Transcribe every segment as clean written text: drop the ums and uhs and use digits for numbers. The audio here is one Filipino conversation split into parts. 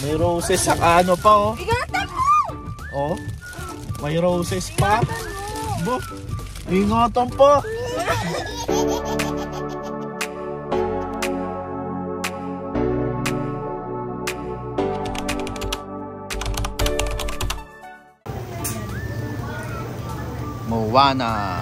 May roses sa ano pa oh. Ingatan mo! Oh. May roses pa. Bo. Ingatan pa. Moana.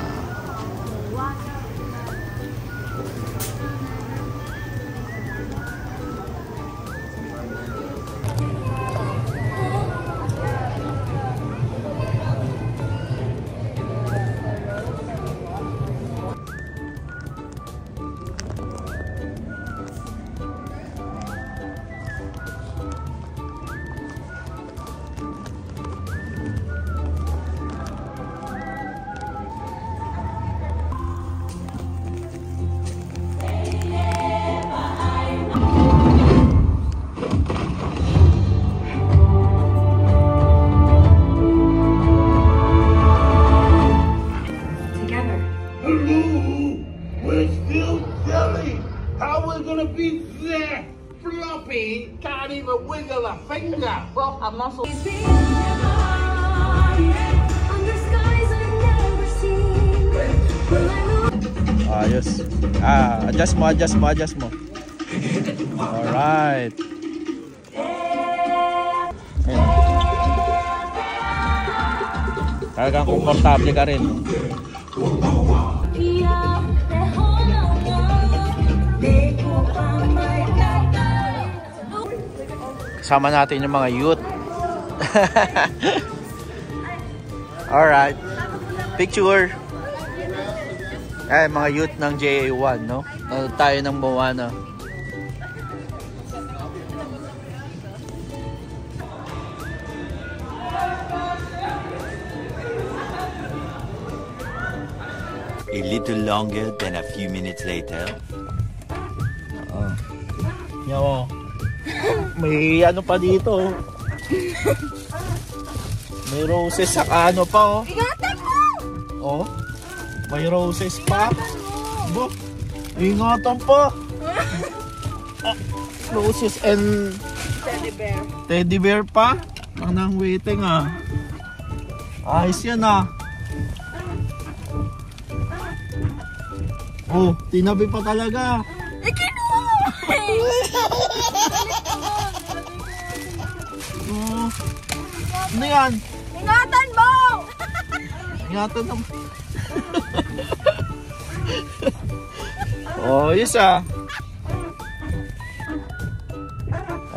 Can't even wiggle a finger. Well, a muscle. Ayos. Adjust mo. Alright. Ayan. Talagang komportable ka rin. Kasama natin yung mga youth. Alright. Picture. Ay, mga youth ng JA1, no? Tayo ng Moana. A little longer than a few minutes later. Yo. May ano pa dito. May roses sa ano pa oh. Ingatan mo! Oh. May roses pa. Bo. Ingatan pa. Roses and Teddy bear. Teddy bear pa. Ang waiting ah. Ayos yan ah. Oh, tinabi pa talaga. Ano yan? Ingatan mo! Ingatan mo. Oh, yes ah.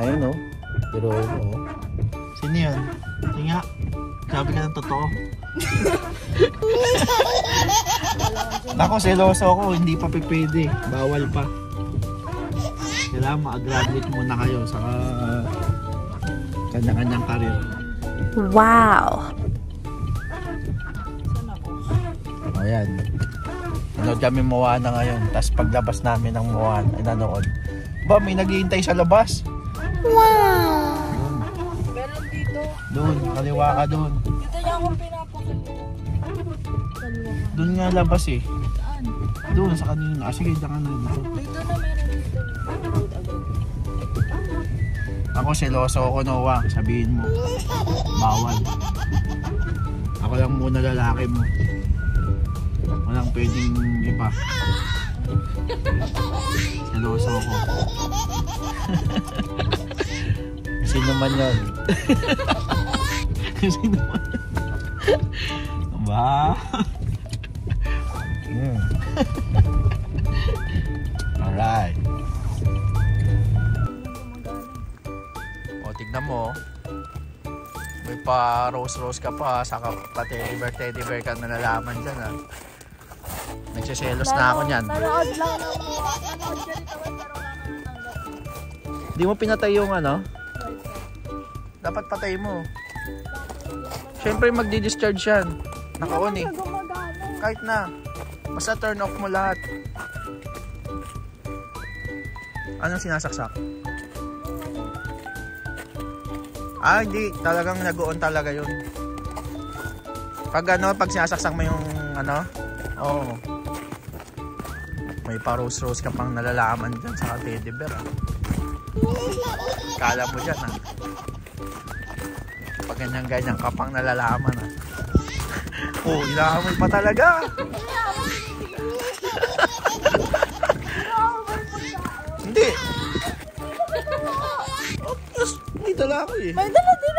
Ayun oh. Pero oh. Sino yan? Tinga. Sabi ka ng totoo. Ako, seloso ako. Hindi pa pipwede. Bawal pa. Kailangan ma-graduate muna kayo sa kanya-kanyang karir. Wow! Ayan. Nanood kami Moana ngayon. Tapos paglabas namin ng Moana, nanood. Ba, may naghihintay sa labas. Wow! Meron dito. Doon, kaliwa ka doon. Dito niya akong pinapakita. Doon nga labas eh. Saan? Doon sa kanina. Sige, dyan ka na dito. Dito na meron dito. Ako seloso ako, Noah. Sabihin mo. Bawal. Ako lang muna lalaki mo. Walang pwedeng iba. Seloso ako. Sino man yun? Sino man? Ba? Alright. O, tignan mo. May pa rose ka pa. Saka pa teddy bear ka na nalaman dyan ha. Nagsiselos na ako nyan. Nanood lang ako. Nanood ka dito. Pero Di mo pinatay yung ano? Dapat patay mo. Siyempre magdi-discharge yan. Naka-on eh. Kahit na. Basta turn off mo lahat. Anong sinasaksak? Hindi. Talagang nag-on talaga yun. Pag ano, pag sinasaksak mo yung ano, oo. May pa-rose ka pang nalalaman dyan sa teddy bear. Kala mo dyan Pag ganyan-ganyan ka pang nalalaman ah. Oh, inaamoy pa talaga. Hindi. Oh, may dala ako eh. May dala din.